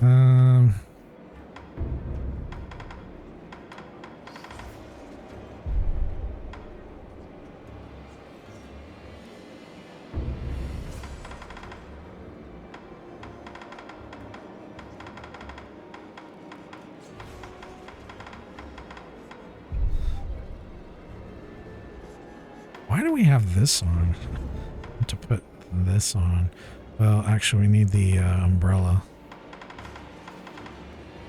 Um... Why do we have this on? To put this on. Well, actually, we need the umbrella.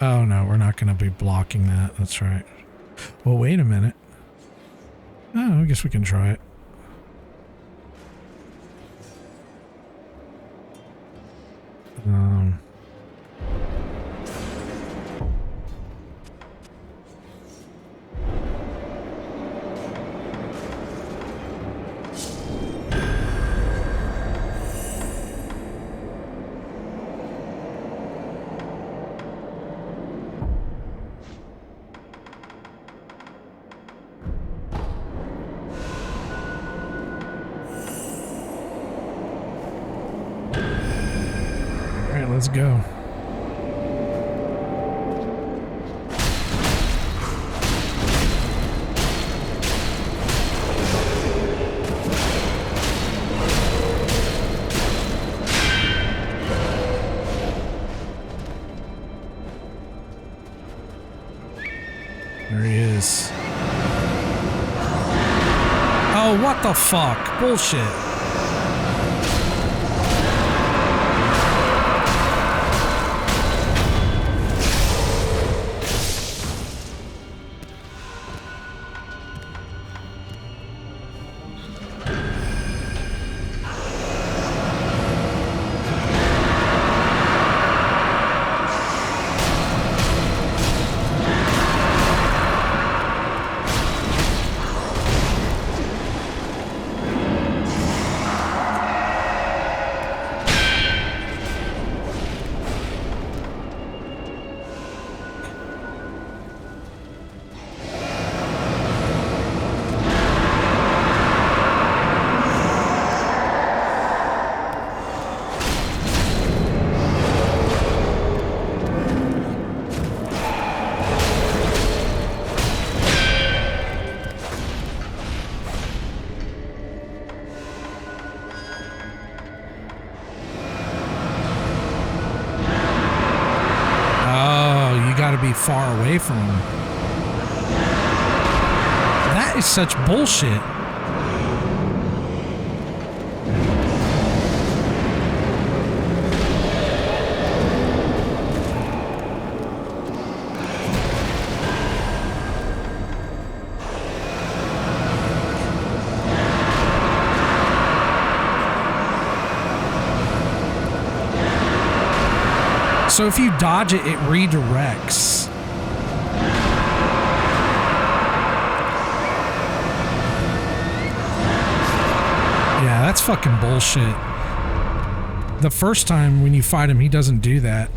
Oh, no, we're not going to be blocking that. That's right. Well, wait a minute. Oh, I guess we can try it. Let's go. There he is. Oh, what the fuck? Bullshit. Be far away from him. That is such bullshit. So if you dodge it, it redirects. Yeah, that's fucking bullshit. The first time when you fight him, he doesn't do that.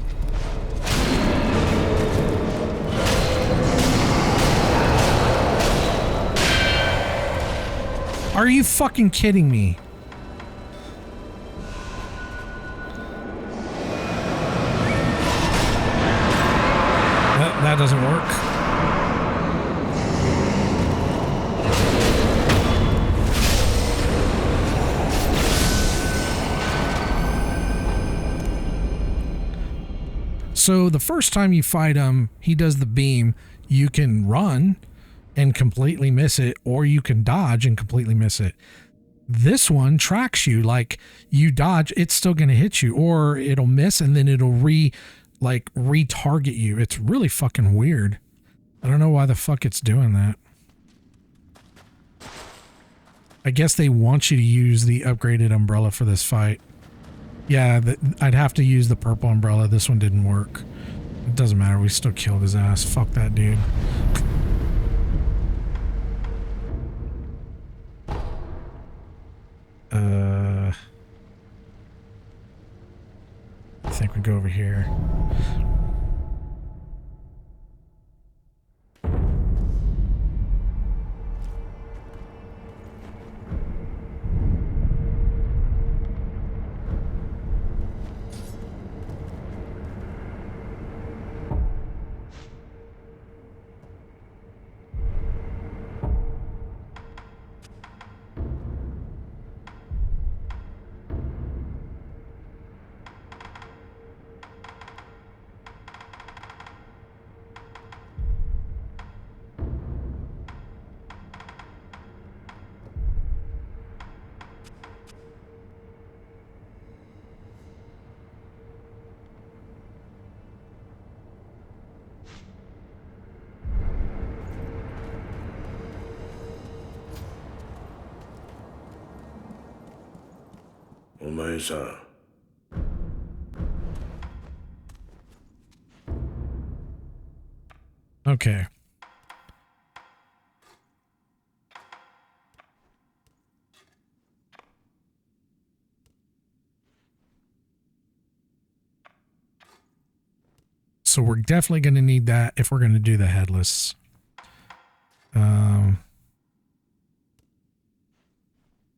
Are you fucking kidding me? That doesn't work. So the first time you fight him, he does the beam. You can run and completely miss it, or you can dodge and completely miss it. This one tracks you. Like, you dodge, it's still going to hit you, or it'll miss and then it'll retarget you. It's really fucking weird. I don't know why the fuck it's doing that. I guess they want you to use the upgraded umbrella for this fight. Yeah, I'd have to use the purple umbrella. This one didn't work. It doesn't matter. We still killed his ass. Fuck that dude. I think we go over here. お前さん。Okay. So we're definitely going to need that if we're going to do the headless.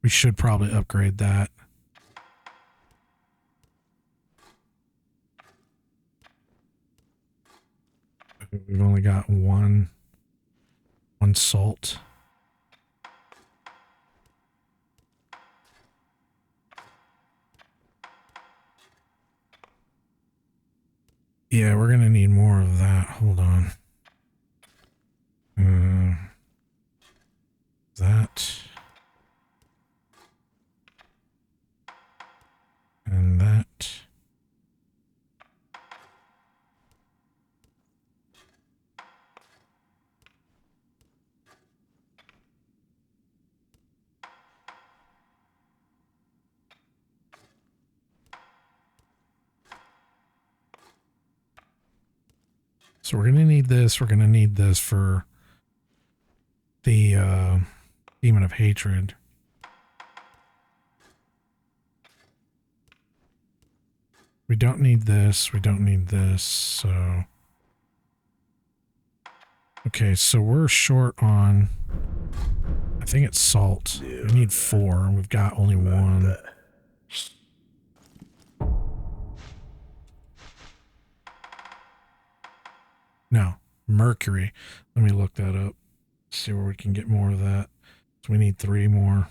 We should probably upgrade that. We've only got one salt. Yeah, we're going to need more of that. Hold on. That. And that. So we're going to need this. We're going to need this for the Demon of Hatred. We don't need this. We don't need this. So... Okay, so we're short on... I think it's salt. We need 4, and we've got only 1. No, mercury. Let me look that up. See where we can get more of that. So we need 3 more.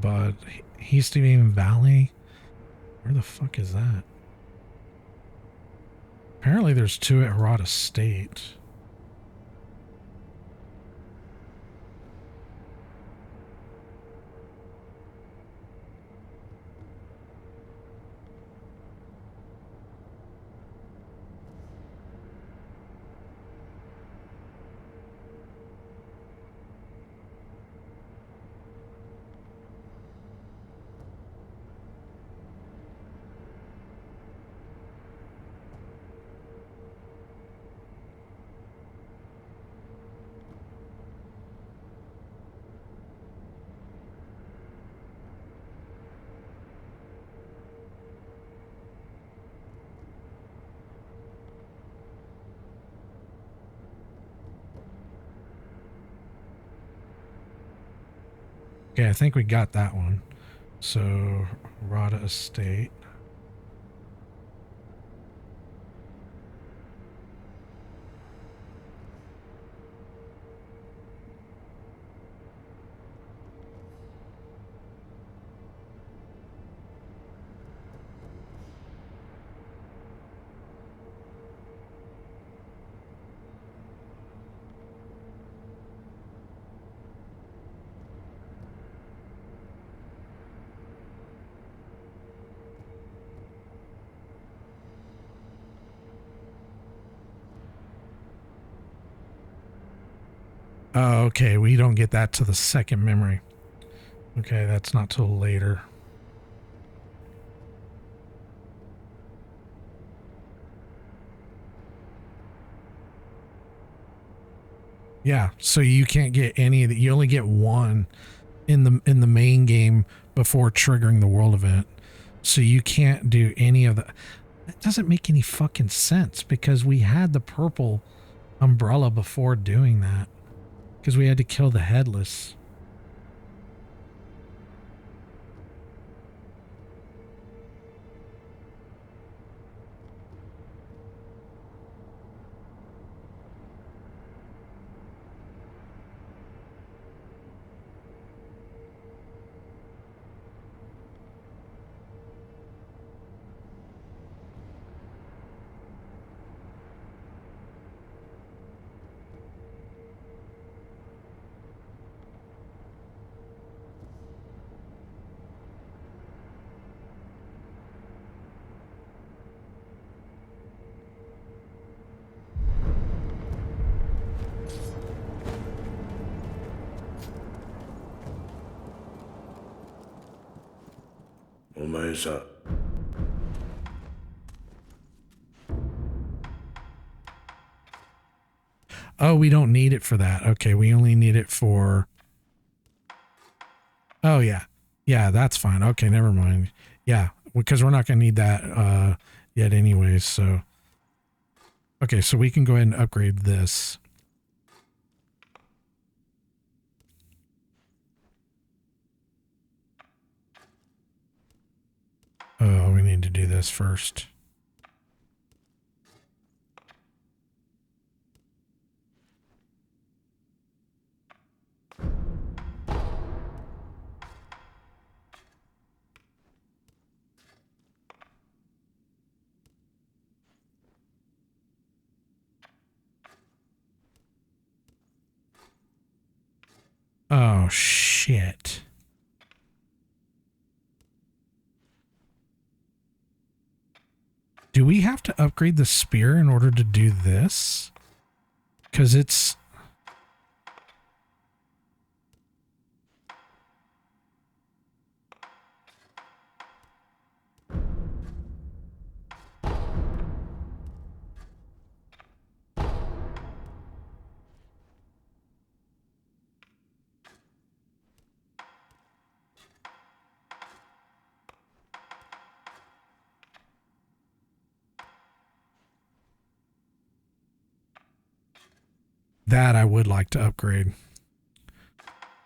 But Heasting Valley? Where the fuck is that? Apparently there's 2 at Harada State. Okay, I think we got that one. So, Rada Estate. Oh, okay. We don't get that to the second memory. Okay, that's not till later. Yeah, so you can't get any of that. You only get one in the main game before triggering the world event. So you can't do any of that. That doesn't make any fucking sense because we had the purple umbrella before doing that. Because we had to kill the headless. Oh, we don't need it for that. Okay, we only need it for... Oh, yeah. Yeah, that's fine. Okay, never mind. Yeah, because we're not going to need that yet anyways, so... Okay, so we can go ahead and upgrade this. Oh, we need to do this first. Oh, shit. Do we have to upgrade the spear in order to do this? Because it's... That I would like to upgrade.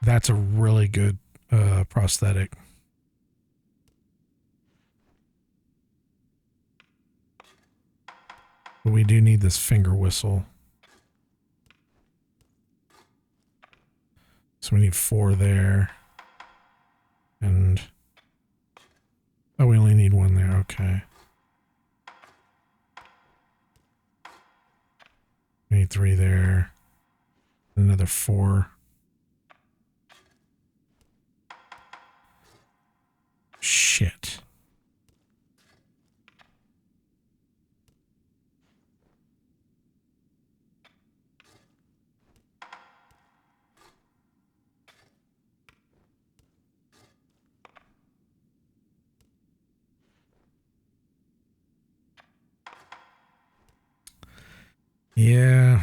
That's a really good prosthetic. But we do need this finger whistle. So we need 4 there. And... Oh, we only need 1 there. Okay. We need 3 there. Another 4. Shit. Yeah.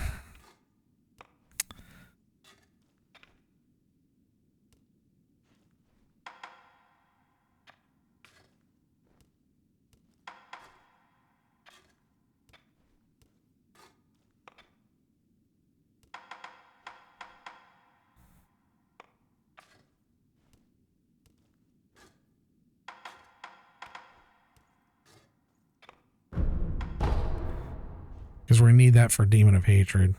Because we're going to need that for Demon of Hatred.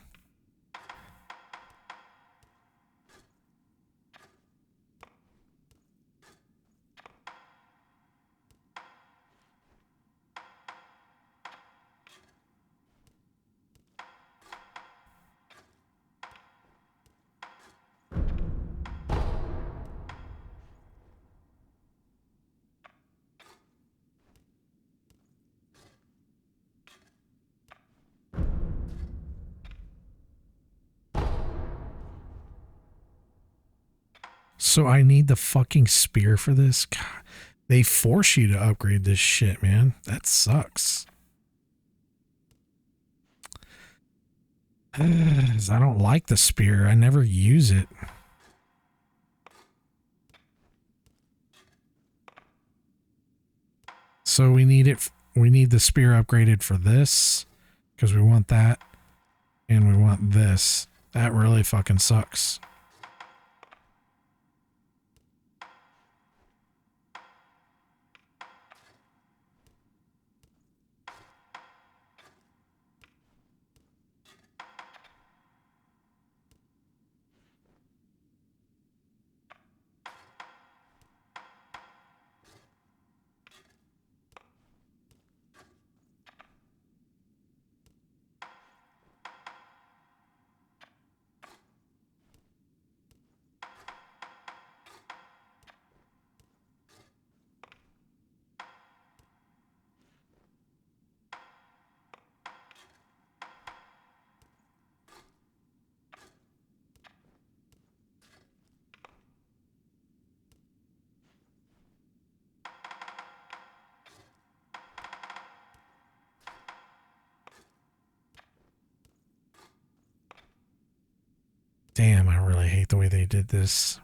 So I need the fucking spear for this? God, they force you to upgrade this shit, man. That sucks. I don't like the spear. I never use it. So we need it. We need the spear upgraded for this because we want that. And we want this. That really fucking sucks. Damn, I really hate the way they did this.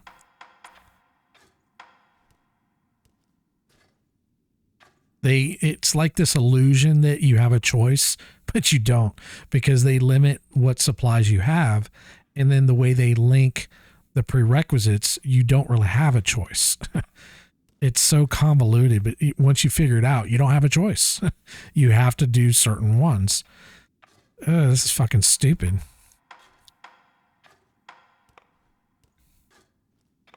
It's like this illusion that you have a choice, but you don't because they limit what supplies you have. And then the way they link the prerequisites, you don't really have a choice. It's so convoluted, but once you figure it out, you don't have a choice. You have to do certain ones. This is fucking stupid.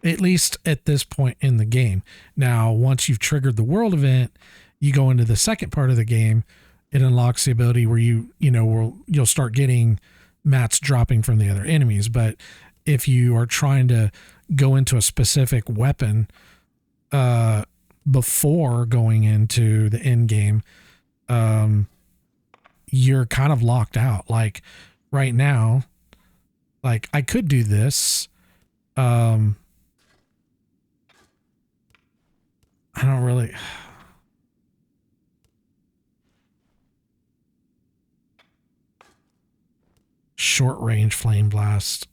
At least at this point in the game. Now, once you've triggered the world event, you go into the second part of the game. It unlocks the ability where you'll start getting mats dropping from the other enemies. But if you are trying to go into a specific weapon before going into the end game, you're kind of locked out. Like right now, like I could do this. I don't really. Short range flame blast.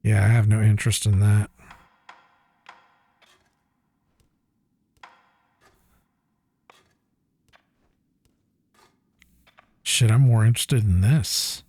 Yeah, I have no interest in that. Shit, I'm more interested in this.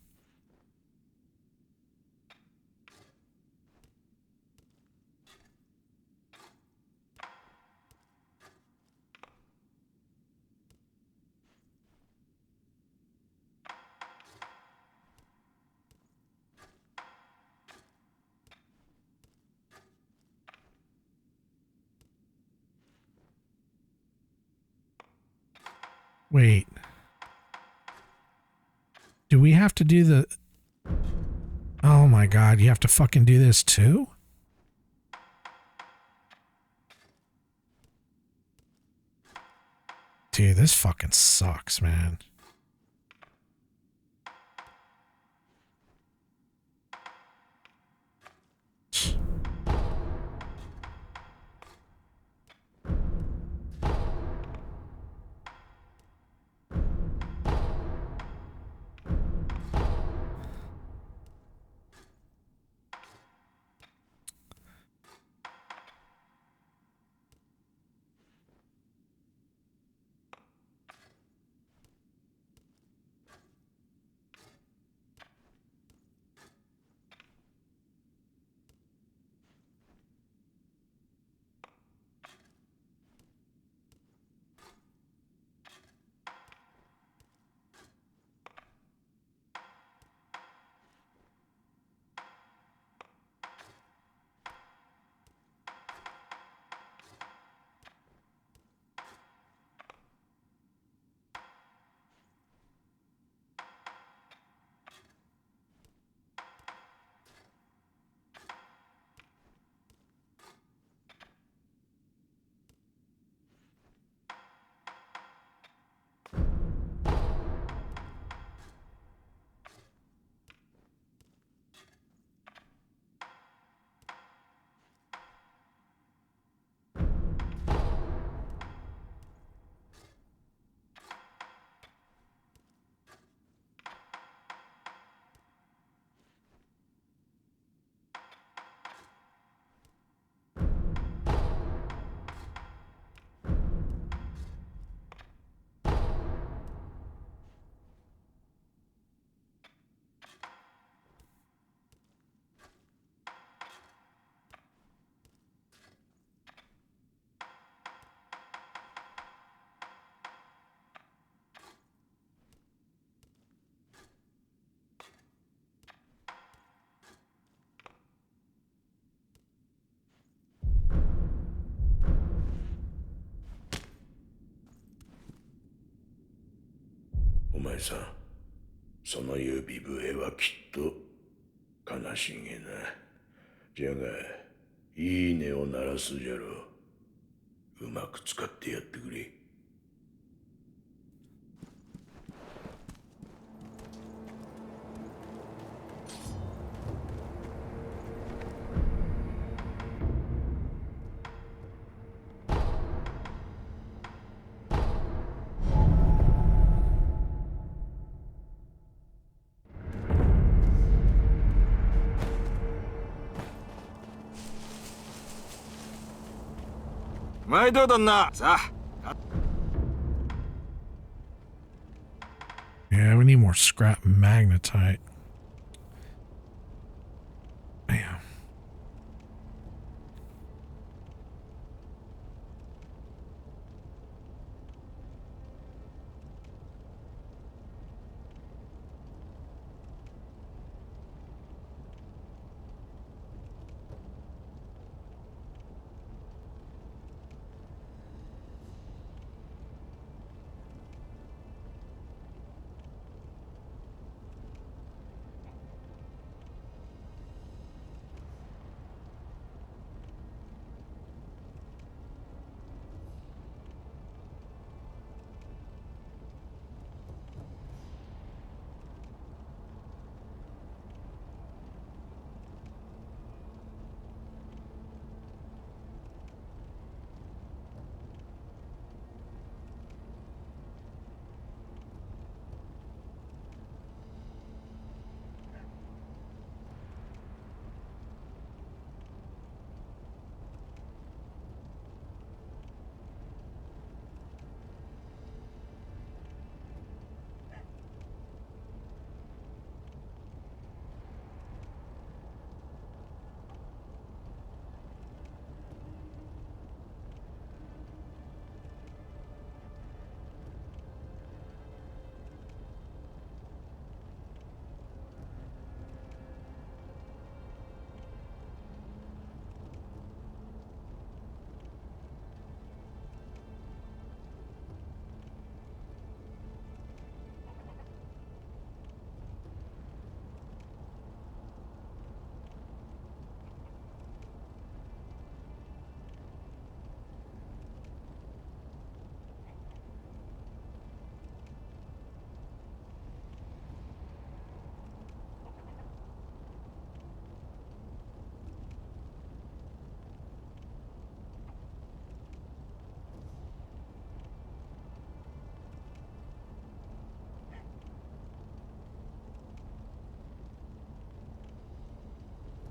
Wait. Do we have to do the... Oh my god, you have to fucking do this too? Dude, this fucking sucks, man. お前さん、その指笛はきっと悲しげな。じゃが、いい音を鳴らすじゃろう。うまく使ってやってくれ。毎度だな。さあ。Yeah, we need more scrap magnetite. Damn.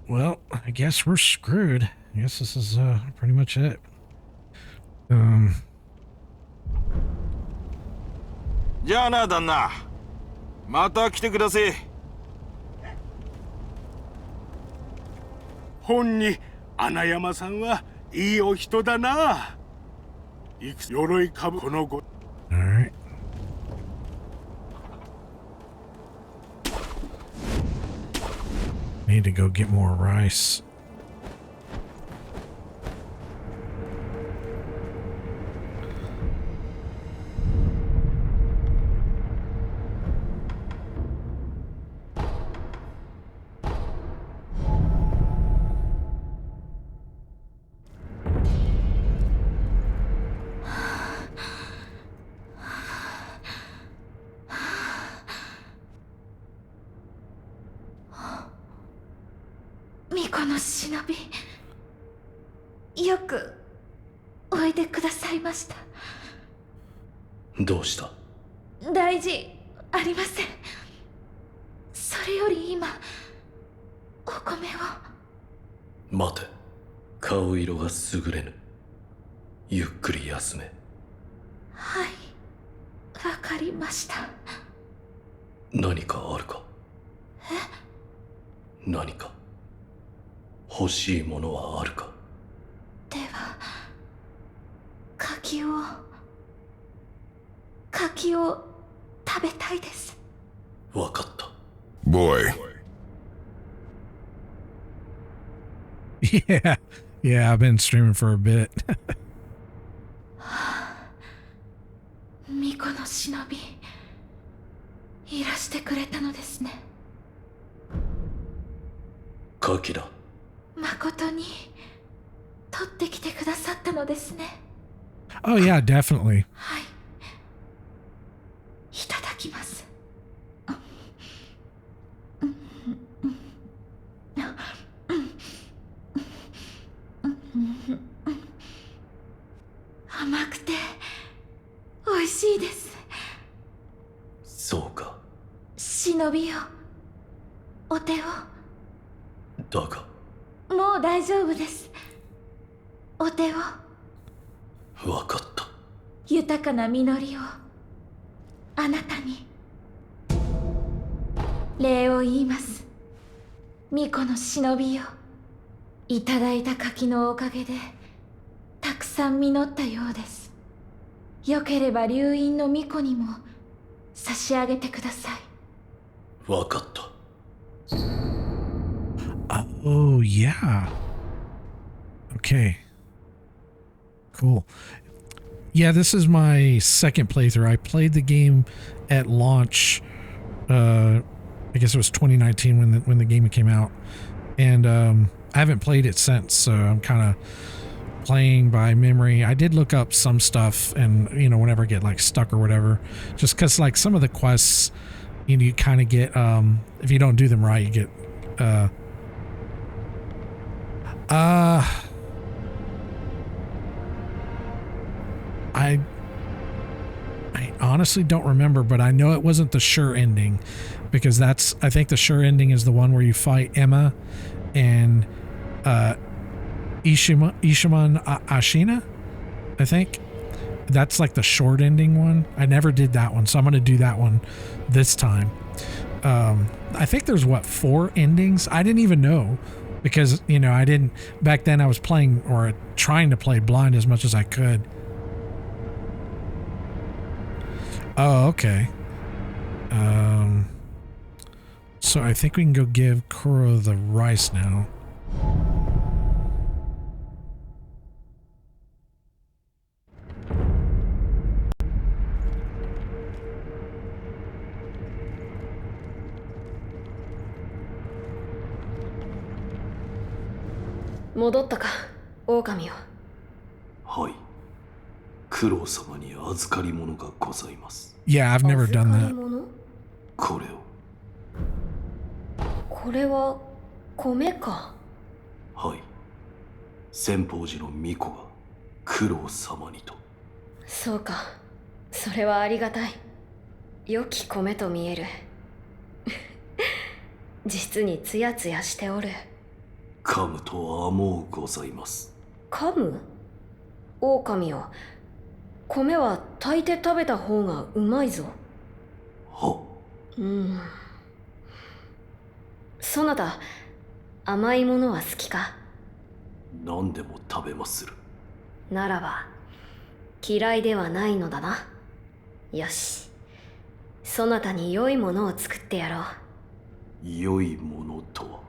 Well, I guess we're screwed. I guess this is pretty much it. じゃあな、旦那。また来てください。本に穴山さんはいいお人だな。いくつ鎧かぶこのご。All right. Need to go get more rice. Boy. Yeah, I've been streaming for a bit. 巫女の忍びいらしてくれたのですね。カキラ。誠に取ってきてくださったのですね。 Oh yeah, definitely. はい、いただきます。甘くて美味しいです。そうか。忍びよ、お手を。だがもう大丈夫です。お手を。分かった。豊かな実りをあなたに。礼を言います。巫女の忍びよ、いただいた柿のおかげでたくさん実ったようです。よければ流院の巫女にも差し上げてください。分かった。Oh yeah. Okay. Cool. Yeah, this is my second playthrough. I played the game at launch. I guess it was 2019 when the game came out, and I haven't played it since. So I'm kind of playing by memory. I did look up some stuff, and whenever I get like stuck or whatever, just because like some of the quests, you kind of get if you don't do them right, you get I honestly don't remember, but I know it wasn't the sure ending, because I think the sure ending is the one where you fight Emma and Ishiman Ashina, I think. That's like the short ending one. I never did that one, so I'm going to do that one this time. I think there's 4 endings? I didn't even know, because, I didn't, back then I was playing or trying to play blind as much as I could. Oh, okay. So I think we can go give Kuro the rice now. Modota ka, Okami yo. はい。九郎様に預かり物がございます。 Yeah, I've never done that. これを。これは米か。はい。先方寺の巫女が九郎様にと。そうか。それはありがたい。良き米と見える。実にツヤツヤしておる。噛むとはもうございます。噛む？狼よ。米は炊いて食べた方がうまいぞ。は。そなた、甘いものは好きか？何でも食べまする。ならば、嫌いではないのだな。よし。そなたに良いものを作ってやろう。良いものとは。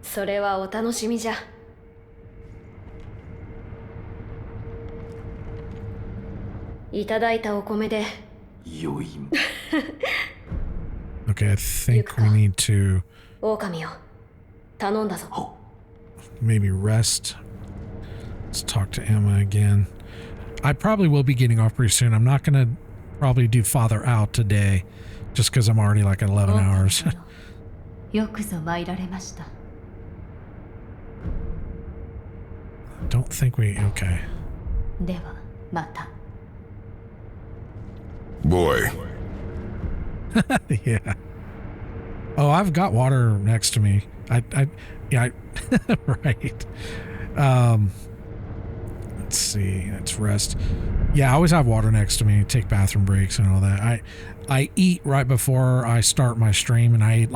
それはお楽しみじゃ。いただいたお米で。良い。Okay, I think we need to 狼よ、頼んだぞ。maybe rest. Let's talk to Emma again. I probably will be getting off pretty soon. I'm not going to probably do Father Out today, just because I'm already like at 11 hours. よくぞ参られました。 Don't think we... Okay. ではまた。Boy. Yeah. Oh, I've got water next to me. Yeah, right. Let's see. Let's rest. Yeah, I always have water next to me. Take bathroom breaks and all that. I eat right before I start my stream, and I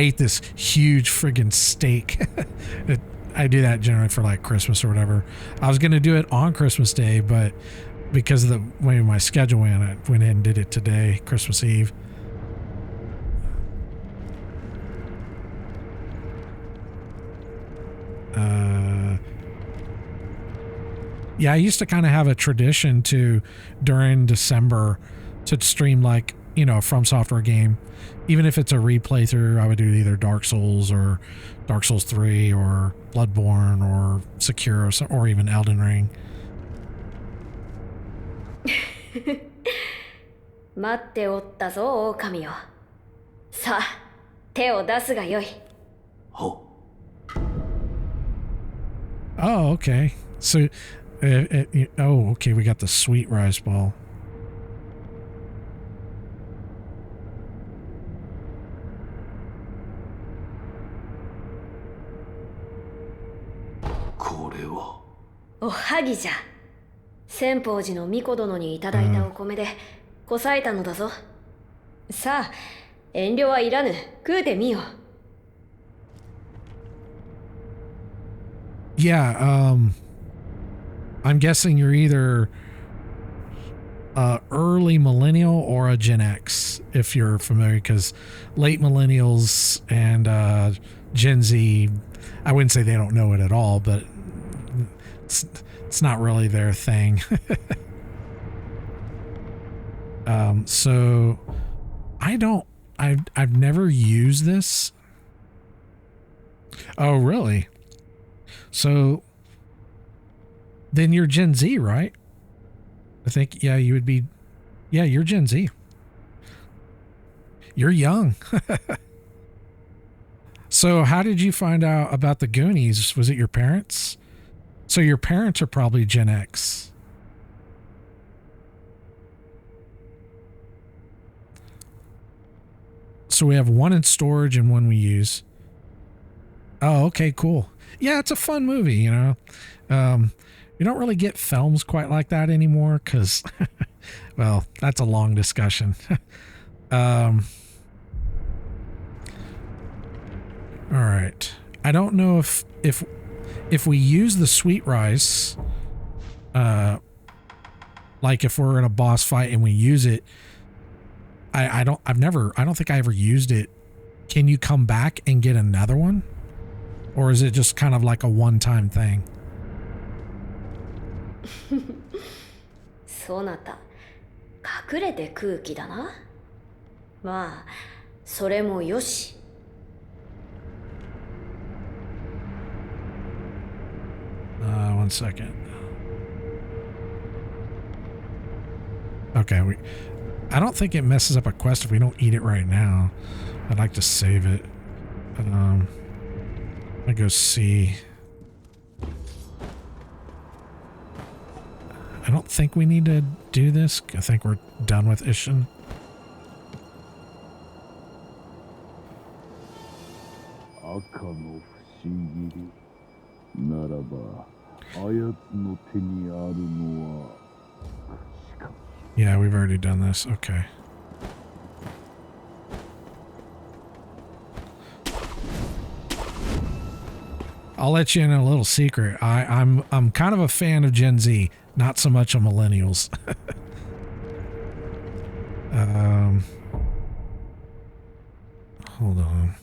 eat this huge friggin' steak. I do that generally for like Christmas or whatever. I was gonna do it on Christmas Day, but because of the way my schedule went, I went ahead and did it today, Christmas Eve. Yeah, I used to kind of have a tradition to, during December, to stream like, a From Software game. Even if it's a replay through, I would do either Dark Souls or Dark Souls 3 or Bloodborne or Sekiro or even Elden Ring. 待っておったぞ、狼よ。さあ、手を出すがよい。ほう。 Oh, okay. So, okay, we got the sweet rice ball. これは。おはぎじゃ。千宝寺の巫女殿にいただいたお米でこさえたのだぞ。さあ、遠慮はいらぬ。食うてみよ。Yeah, I'm guessing you're either early millennial or a Gen X, if you're familiar, because late millennials and Gen Z, I wouldn't say they don't know it at all, but it's not really their thing. So I've never used this. Oh, really? So then you're Gen Z, right? I think, yeah, you would be. Yeah, you're Gen Z. You're young. So how did you find out about the Goonies? Was it your parents? So your parents are probably Gen X. So we have one in storage and one we use. Oh, okay, cool. Yeah, it's a fun movie, you know. You don't really get films quite like that anymore because, well, that's a long discussion. All right. I don't know if we use the sweet rice, like if we're in a boss fight and we use it, I don't think I ever used it. Can you come back and get another one? Or is it just kind of like a one-time thing? そなた、隠れて空気だな。まあ、それもよし。One second. Okay, I don't think it messes up a quest if we don't eat it right now. I'd like to save it. I go see. I don't think we need to do this. I think we're done with Ishin. Yeah, we've already done this. Okay. I'll let you in a little secret. I'm kind of a fan of Gen Z, not so much of millennials. Hold on.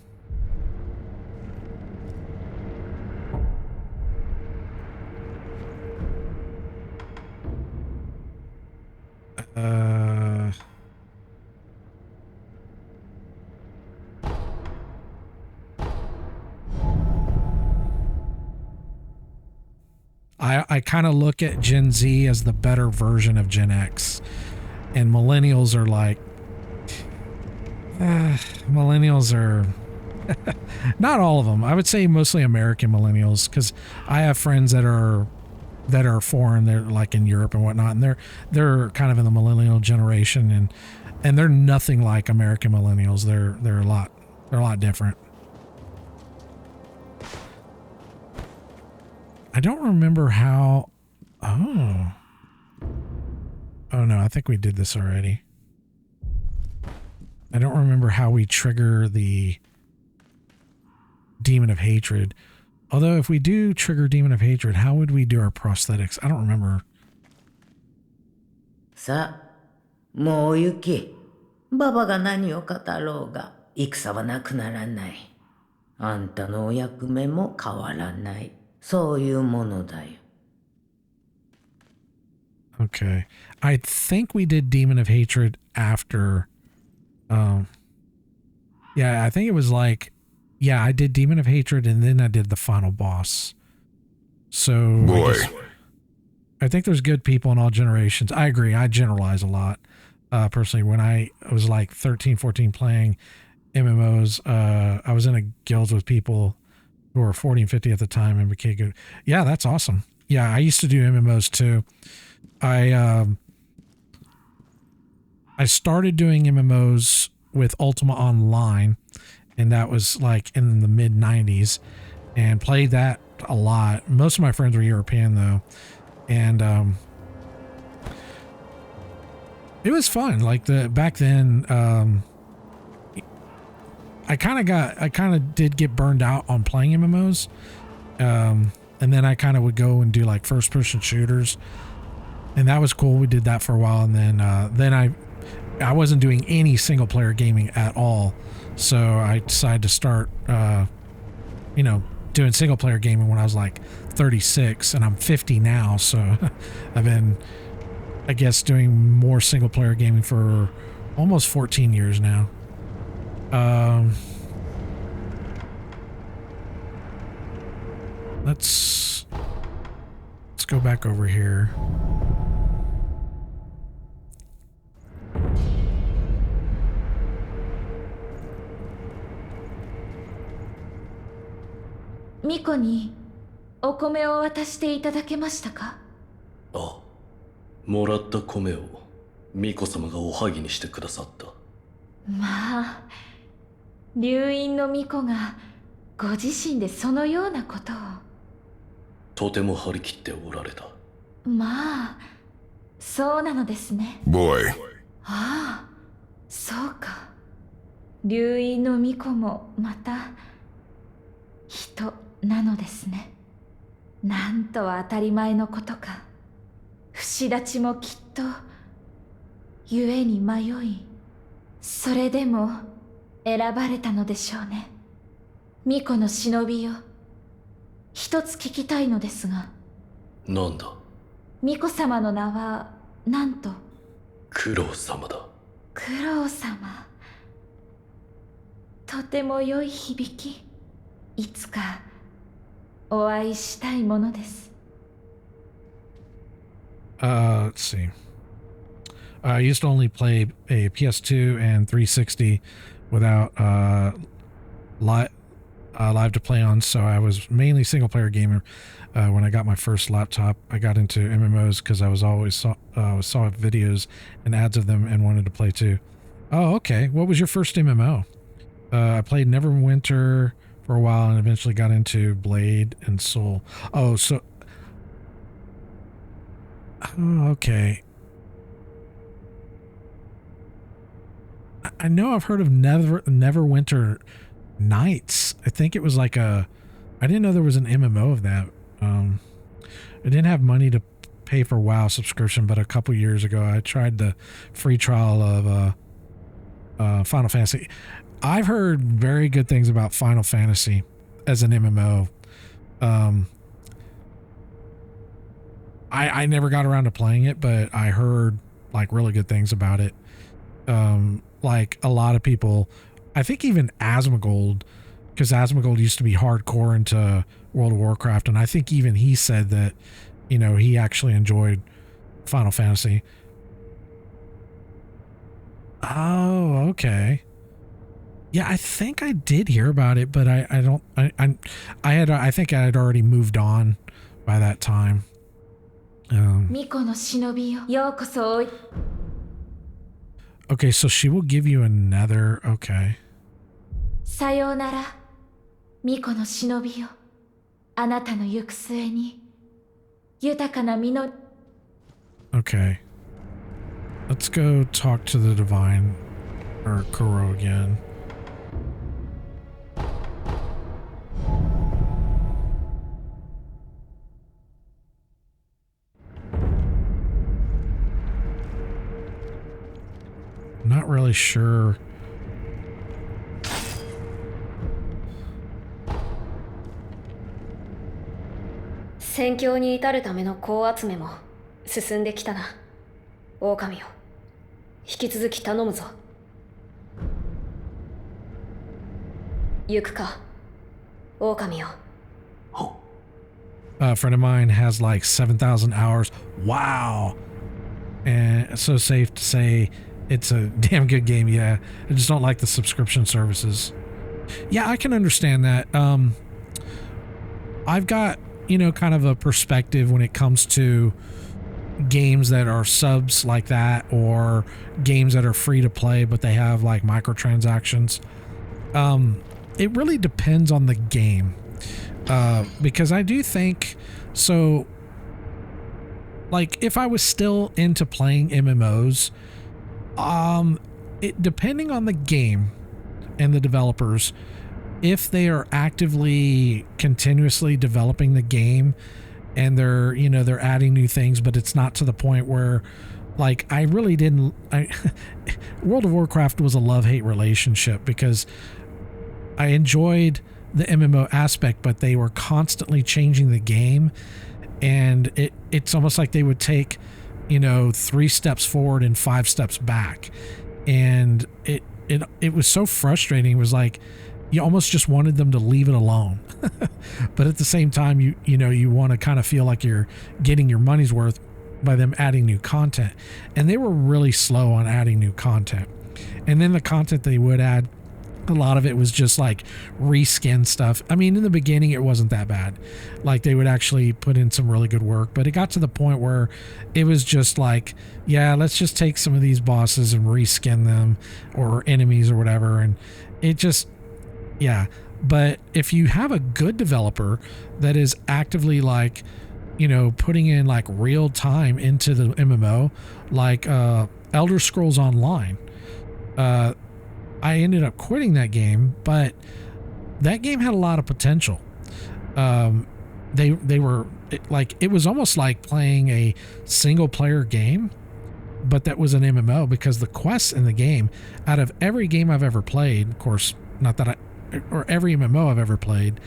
I kind of look at Gen Z as the better version of Gen X, and millennials are like, millennials are not all of them. I would say mostly American millennials, because I have friends that are foreign. They're like in Europe and whatnot, and they're kind of in the millennial generation, and they're nothing like American millennials. They're a lot different. I don't remember how. Oh no, I think we did this already. I don't remember how we trigger the Demon of Hatred. Although if we do trigger Demon of Hatred, how would we do our prosthetics? I don't remember. さあ、もう行け。ババが何を語ろうが、戦はなくならない。あんたのお役目も変わらない。そういうものだよ。Okay. I think we did Demon of Hatred after. Yeah, I think it was like, yeah, I did Demon of Hatred and then I did the final boss. So Boy. I think there's good people in all generations. I agree. I generalize a lot. Personally, when I was like 13, 14 playing MMOs, I was in a guild with people who were 40 and 50 at the time and became good. Yeah, that's awesome. Yeah, I used to do MMOs too. I started doing MMOs with Ultima Online, and that was like in the mid 90s, and played that a lot. Most of my friends were European though, and it was fun. Like back then, I kind of did get burned out on playing MMOs, and then I kind of would go and do like first person shooters, and that was cool. We did that for a while, and then I wasn't doing any single player gaming at all, so I decided to start doing single player gaming when I was like 36, and I'm 50 now, so I've been, I guess, doing more single player gaming for almost 14 years now. Let's go back over here.ミコにお米を渡していただけましたか？あ、もらった米を巫女様がおはぎにしてくださった。まあ、流院の巫女がご自身でそのようなことを。とても張り切っておられた。まあ、そうなのですね。Boy. ああ、そうか。流院の巫女もまた人なのですね。なんと当たり前のことか。不死立ちもきっと故に迷い、それでも選ばれたのでしょうね。巫女の忍びよ、一つ聞きたいのですが。なんだ？巫女様の名はなんと？九郎様だ。九郎様。とても良い響き。いつかお会いしたいものです。Let's see. I used to only play a PS2 and 360 without live to play on, so I was mainly single player gamer. When I got my first laptop, I got into MMOs because I was always saw videos and ads of them and wanted to play too. Oh, okay. What was your first MMO? I played Neverwinter for a while and eventually got into Blade and Soul. Oh, so... Oh, okay. I know I've heard of Neverwinter Nights. I think it was like a... I didn't know there was an MMO of that. I didn't have money to pay for WoW subscription, but a couple years ago I tried the free trial of Final Fantasy. I've heard very good things about Final Fantasy as an MMO. I never got around to playing it, but I heard like really good things about it. Like a lot of people, I think even Asmongold, because Asmongold used to be hardcore into World of Warcraft, and I think even he said that, you know, he actually enjoyed Final Fantasy. Oh, okay. Yeah, I think I did hear about it, but I think I had already moved on by that time. Okay, so she will give you another. Okay. さようなら、巫女の忍びよ。あなたの行く末に豊かな実の。Okay. Let's go talk to the divine or Kuro again. Not really sure.戦況に至るための鉱集めも進んできたな。狼よ。引き続き頼むぞ。行くか、狼よ。A friend of mine has like 7,000 hours. Wow. And it's so safe to say it's a damn good game. Yeah. I just don't like the subscription services. Yeah, I can understand that. I've got, you know, kind of a perspective when it comes to games that are subs like that, or games that are free to play, but they have like microtransactions. It really depends on the game. Because I do think so, like if I was still into playing MMOs, depending on the game and the developers, if they are actively continuously developing the game and they're, you know, they're adding new things, but it's not to the point where, like, World of Warcraft was a love-hate relationship, because I enjoyed the MMO aspect, but they were constantly changing the game, and it's almost like they would take, you know, 3 steps forward and 5 steps back, and it was so frustrating. It was like you almost just wanted them to leave it alone. But at the same time, you know, you want to kind of feel like you're getting your money's worth by them adding new content, and they were really slow on adding new content. And then the content they would add, a lot of it was just like reskin stuff. I mean, in the beginning, it wasn't that bad. Like, they would actually put in some really good work, but it got to the point where it was just like, yeah, let's just take some of these bosses and reskin them, or enemies or whatever. And it just, yeah. But if you have a good developer that is actively, like, you know, putting in like real time into the MMO, like Elder Scrolls Online, I ended up quitting that game, but that game had a lot of potential. They were like, it was almost like playing a single player game, but that was an MMO, because the quests in the game, out of every game I've ever played, of course, not that or every MMO I've ever played,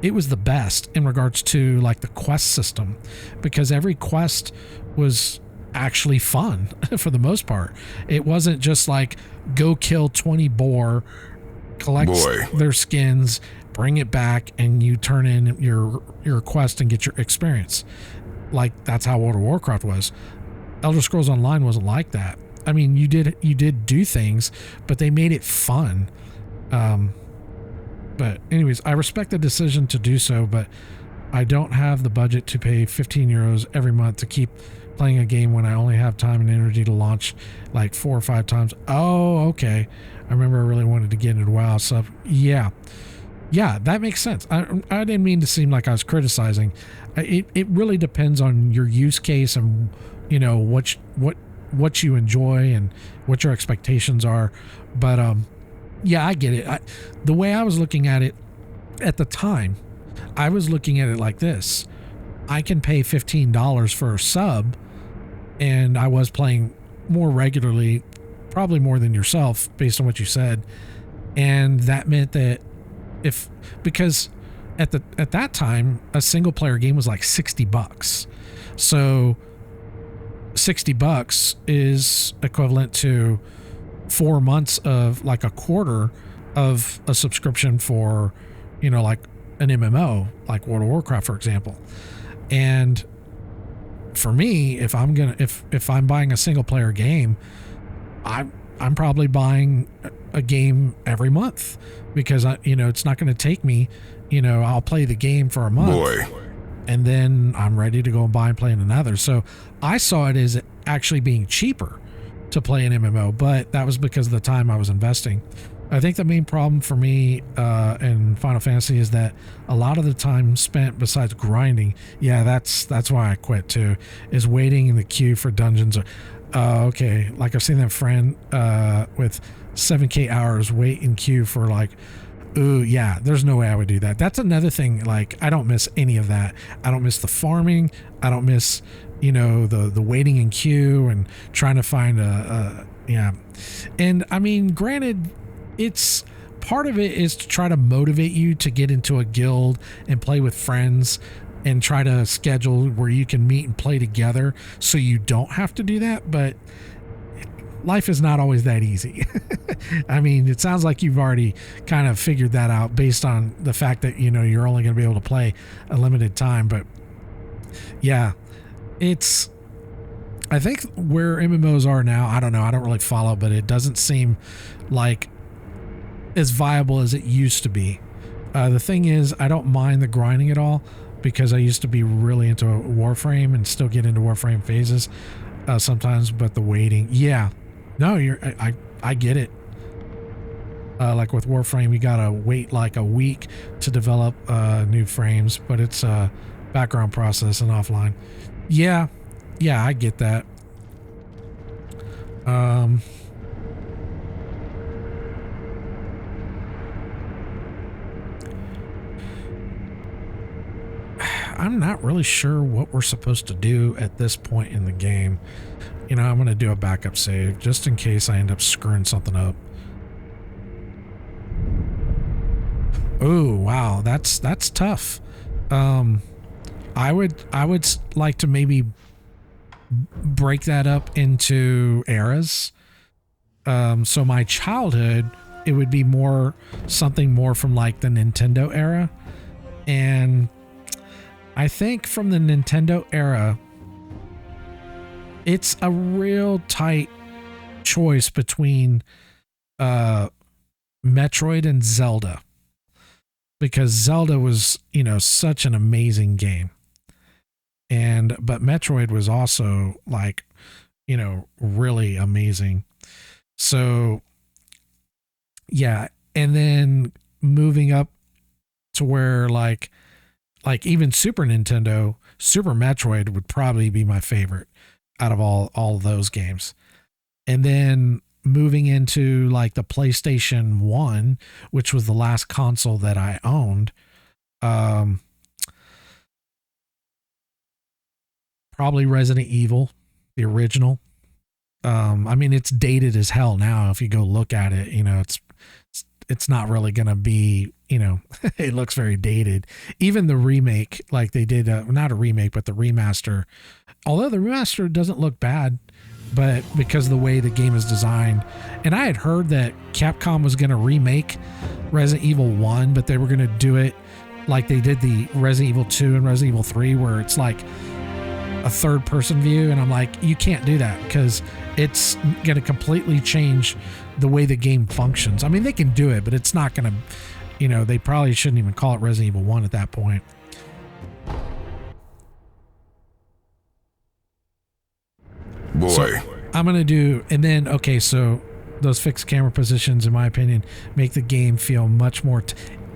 it was the best in regards to like the quest system, because every quest was actually fun for the most part. It wasn't just like go kill 20 boar, collect their skins, bring it back, and you turn in your quest and get your experience. Like, that's how World of Warcraft was. Elder Scrolls Online wasn't like that. I mean, you did do things, but they made it fun. But anyways, I respect the decision to do so, but I don't have the budget to pay 15 euros every month to keep playing a game when I only have time and energy to launch like 4 or 5 times. Oh, okay. I remember I really wanted to get into WoW stuff. Yeah, that makes sense. I didn't mean to seem like I was criticizing. It really depends on your use case and, you know, what you enjoy and what your expectations are. But yeah, I get it. The way I was looking at it at the time, I was looking at it like this: I can pay $15 for a sub, and I was playing more regularly, probably more than yourself based on what you said. And that meant that because at that time, a single player game was like $60. So $60 is equivalent to 4 months of like a quarter of a subscription for, you know, like an MMO, like World of Warcraft, for example. And for me, if I'm buying a single player game, I'm probably buying a game every month, because it's not going to take me, I'll play the game for a month, and then I'm ready to go and buy and play another. So I saw it as actually being cheaper to play an MMO, but that was because of the time I was investing. I think the main problem for me in Final Fantasy is that a lot of the time spent besides grinding, that's why I quit too, is waiting in the queue for dungeons. Okay, like I've seen that friend with 7K hours wait in queue for like, ooh, yeah, there's no way I would do that. That's another thing. Like, I don't miss any of that. I don't miss the farming. I don't miss, the waiting in queue and trying to find yeah. And I mean, granted, it's part of it is to try to motivate you to get into a guild and play with friends. and try to schedule where you can meet and play together so you don't have to do that. But life is not always that easy. I mean, it sounds like you've already kind of figured that out based on the fact that, you know, you're only going to be able to play a limited time. But yeah, I think where MMOs are now, I don't know, I don't really follow, but it doesn't seem like as viable as it used to be. The thing is, I don't mind the grinding at all because I used to be really into Warframe and still get into Warframe phases sometimes, but the waiting, yeah. No, I get it. Like with Warframe, you gotta wait like a week to develop new frames, but it's a background process and offline. Yeah, I get that. I'm not really sure what we're supposed to do at this point in the game. You know, I'm going to do a backup save just in case I end up screwing something up. Oh, wow. That's tough. I would like to maybe break that up into eras. So my childhood, it would be something more from like the Nintendo era. And I think from the Nintendo era, it's a real tight choice between Metroid and Zelda, because Zelda was, you know, such an amazing game, but Metroid was also like, you know, really amazing. So yeah, and then moving up to where like even Super Nintendo, Super Metroid would probably be my favorite out of all of those games. And then moving into like the PlayStation 1, which was the last console that I owned, probably Resident Evil, the original. I mean, it's dated as hell now. If you go look at it, you know, it's not really going to be, you know, it looks very dated. Even the remake, like they did, not a remake, but the remaster, although the remaster doesn't look bad, but because of the way the game is designed. And I had heard that Capcom was going to remake Resident Evil 1, but they were going to do it like they did the Resident Evil 2 and Resident Evil 3, where it's like a third person view. And I'm like, you can't do that because it's going to completely change the way the game functions. I mean, they can do it, but it's not going to, you know, they probably shouldn't even call it Resident Evil 1 at that point. Boy. So I'm going to do, and then, okay, so those fixed camera positions, in my opinion, make the game feel much more,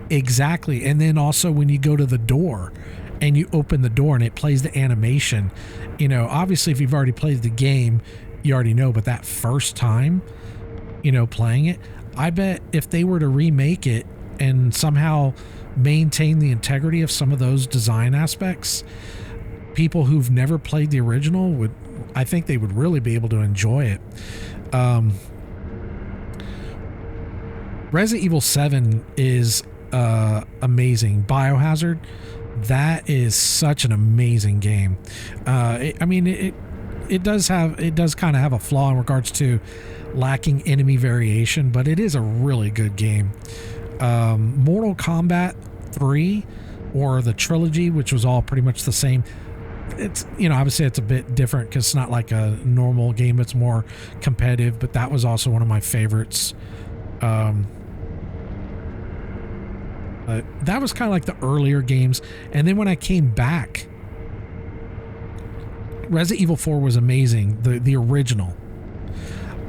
exactly. And then also when you go to the door and you open the door and it plays the animation, you know, obviously if you've already played the game, you already know, but that first time, you know, playing it, I bet if they were to remake it and somehow maintain the integrity of some of those design aspects, people who've never played the original would, I think they would really be able to enjoy it. Resident Evil 7 is amazing. Biohazard, that is such an amazing game. It does kind of have a flaw in regards to lacking enemy variation, but it is a really good game. Mortal Kombat 3, or the trilogy, which was all pretty much the same. It's, you know, obviously it's a bit different because it's not like a normal game. It's more competitive, but that was also one of my favorites. But that was kind of like the earlier games. And then when I came back, Resident Evil 4 was amazing. The original.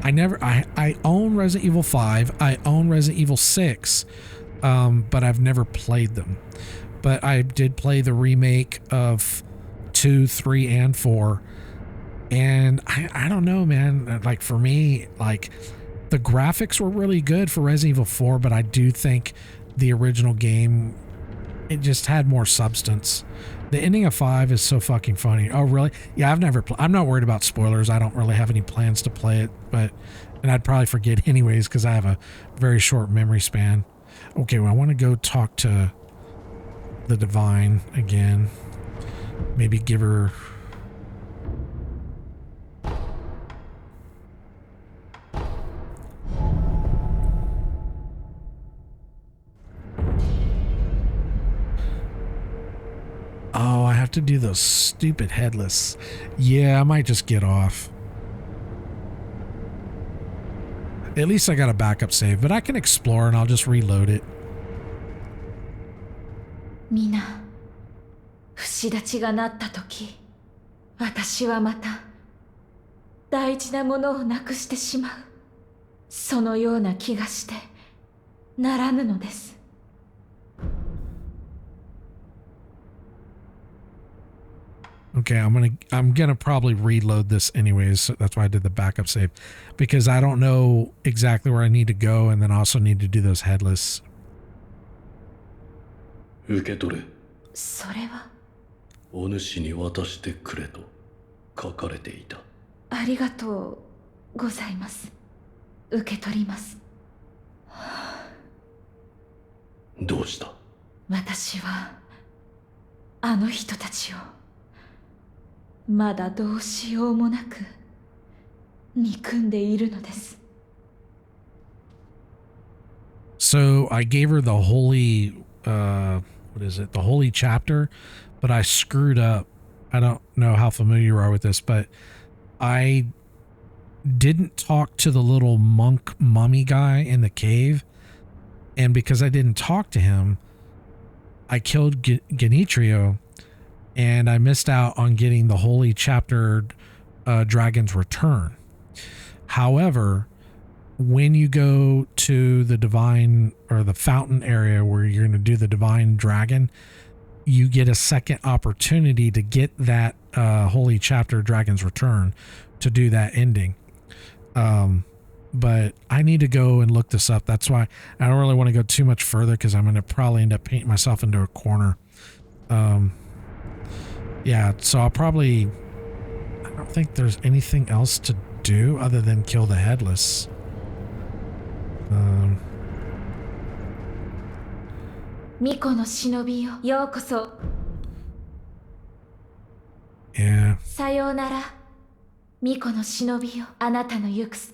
I own Resident Evil 5. I own Resident Evil 6. But I've never played them. But I did play the remake of 2, 3, and 4. And I don't know, man. Like for me, like the graphics were really good for Resident Evil 4, but I do think the original game, it just had more substance. The ending of 5 is so fucking funny. Oh, really? Yeah, I'm not worried about spoilers. I don't really have any plans to play it, and I'd probably forget anyways because I have a very short memory span. Okay, well, I want to go talk to the Divine again. Maybe give her... Oh, I have to do those stupid headless. Yeah, I might just get off. At least I got a backup save, but I can explore and I'll just reload it. 皆、不死立ちがなった時、私はまた大事なものをなくしてしまう。そのような気がしてならぬのです。Okay, I'm gonna probably reload this anyways. So that's why I did the backup save, because I don't know exactly where I need to go, and then I also need to do those headless. 受け取れ。それは。お主に渡してくれと書かれていた。ありがとうございます。受け取ります。どうした？私はあの人たちをまだどうしようもなく憎んでいるのです。So I gave her the holy, what is it? The holy chapter, but I screwed up. I don't know how familiar you are with this, but I didn't talk to the little monk mummy guy in the cave. And because I didn't talk to him, I killed Genitrio, and I missed out on getting the holy chapter Dragon's Return. However, when you go to the divine or the fountain area where you're going to do the divine dragon, you get a second opportunity to get that holy chapter Dragon's Return to do that ending. But I need to go and look this up. That's why I don't really want to go too much further, because I'm going to probably end up painting myself into a corner. Yeah, so I'll probably... I don't think there's anything else to do other than kill the headless. Miko no shinobi yo, youkoso. Yeah. さようなら。ミコの忍びよ、あなたの行くす。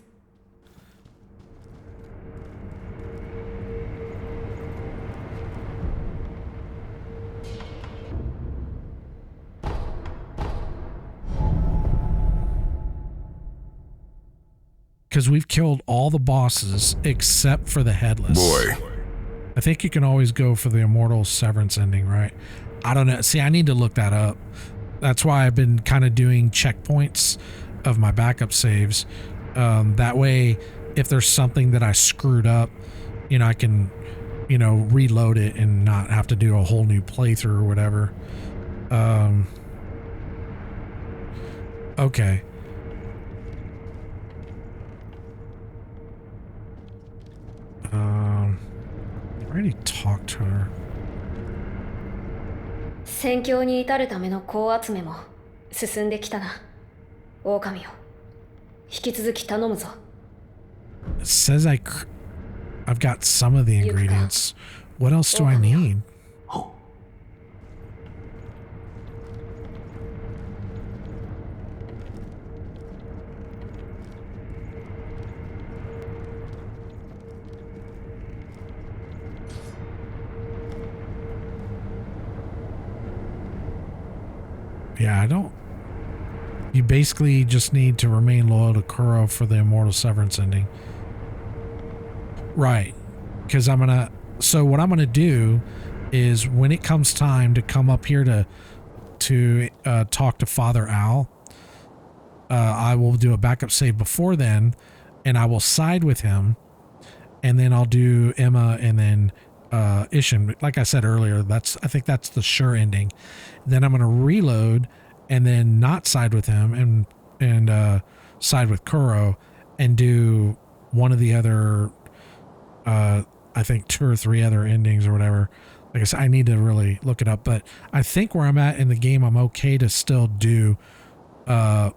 Because we've killed all the bosses except for the headless. Boy. I think you can always go for the immortal severance ending, right? I don't know. See, I need to look that up. That's why I've been kind of doing checkpoints of my backup saves. That way, if there's something that I screwed up, you know, I can, you know, reload it and not have to do a whole new playthrough or whatever. Okay. I already talked to her. 戦況に至るための鉱集めも進んできたな。狼よ、引き続き頼むぞ。It says I've got some of the ingredients. What else do I need? Yeah, I don't... You basically just need to remain loyal to Kuro for the immortal severance ending. Right. Because I'm gonna... So what I'm gonna do is when it comes time to come up here to talk to Father Al, I will do a backup save before then, and I will side with him, and then I'll do Emma and then Ishin. Like I said earlier, I think that's the sure ending. Then I'm going to reload and then not side with him and side with Kuro and do one of the other, I think 2 or 3 other endings or whatever. Like I said, I need to really look it up, but I think where I'm at in the game, I'm okay to still do at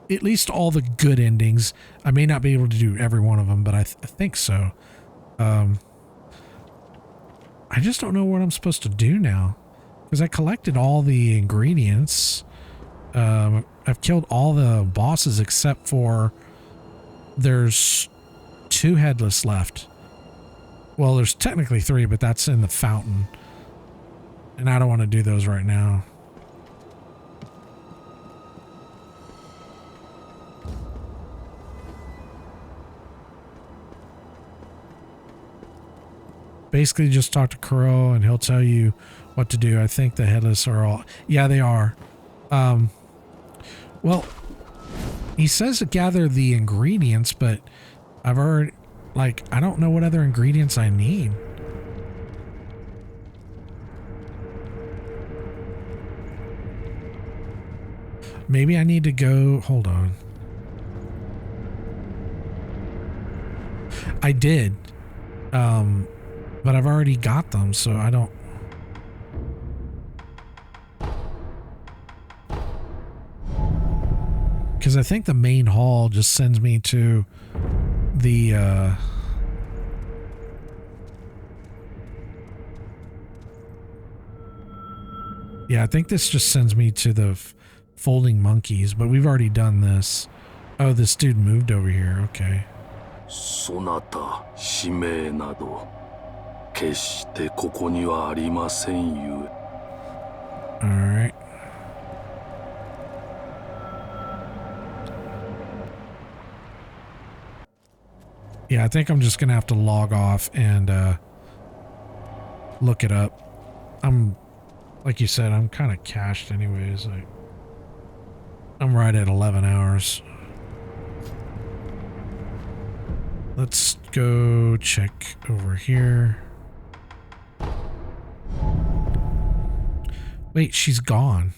least all the good endings. I may not be able to do every one of them, but I think so. I just don't know what I'm supposed to do now. Because I collected all the ingredients. I've killed all the bosses except for there's 2 headless left. Well, there's technically 3, but that's in the fountain. And I don't want to do those right now. Basically just talk to Kuro and he'll tell you what to do. I think the headless are all... Yeah, they are. Well, he says to gather the ingredients, but I've already... Like, I don't know what other ingredients I need. Maybe I need to go... Hold on. I did. But I've already got them, so I don't... Because I think the main hall just sends me to the... Yeah, I think this just sends me to the folding monkeys, but we've already done this. Oh, this dude moved over here. Okay. そなた使命など決してここにはありませんゆえ。 Alright. Yeah, I think I'm just gonna have to log off and look it up. Like you said, I'm kind of cached anyways. Like, I'm right at 11 hours. Let's go check over here. Wait, she's gone.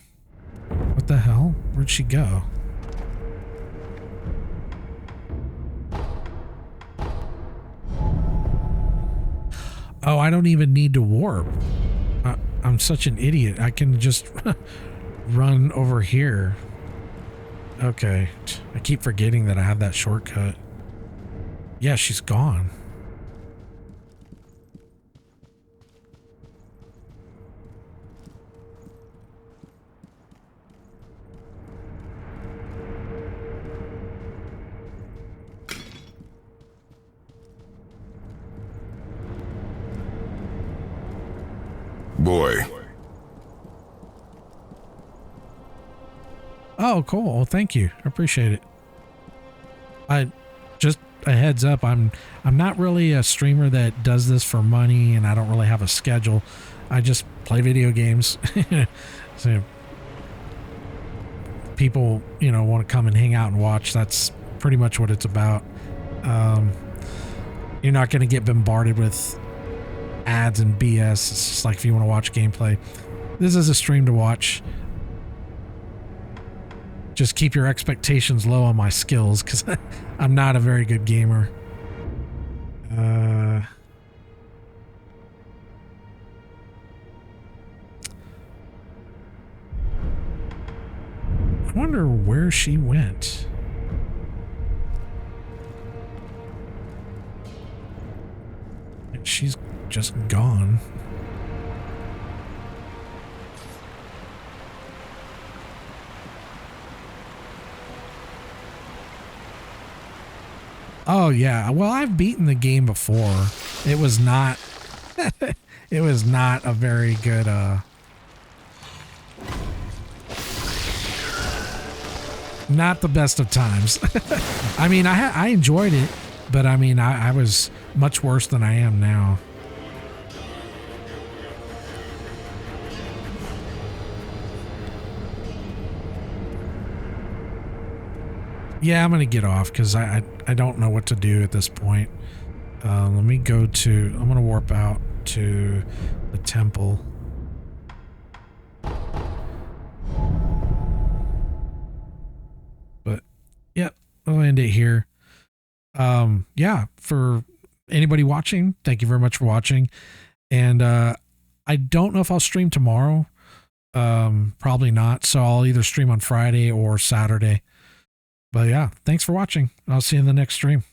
What the hell? Where'd she go? Oh, I don't even need to warp. I'm such an idiot. I can just run over here. Okay. I keep forgetting that I have that shortcut. Yeah, she's gone. Boy. Oh, cool. Well, thank you. I appreciate it. I just a heads up, I'm not really a streamer that does this for money, and I don't really have a schedule. I just play video games. So people, you know, want to come and hang out and watch. That's pretty much what it's about. You're not going to get bombarded with ads and BS. It's just like if you want to watch gameplay. This is a stream to watch. Just keep your expectations low on my skills, because I'm not a very good gamer. I wonder where she went. She's just gone. Oh yeah, well, I've beaten the game before. It was not it was not a very good not the best of times. I mean, I enjoyed it, but I mean, I was much worse than I am now. Yeah, I'm going to get off because I don't know what to do at this point. Let me go to... I'm going to warp out to the temple. But, yeah, I'll end it here. Yeah, for anybody watching, thank you very much for watching. And I don't know if I'll stream tomorrow. Probably not. So I'll either stream on Friday or Saturday. But yeah, thanks for watching. I'll see you in the next stream.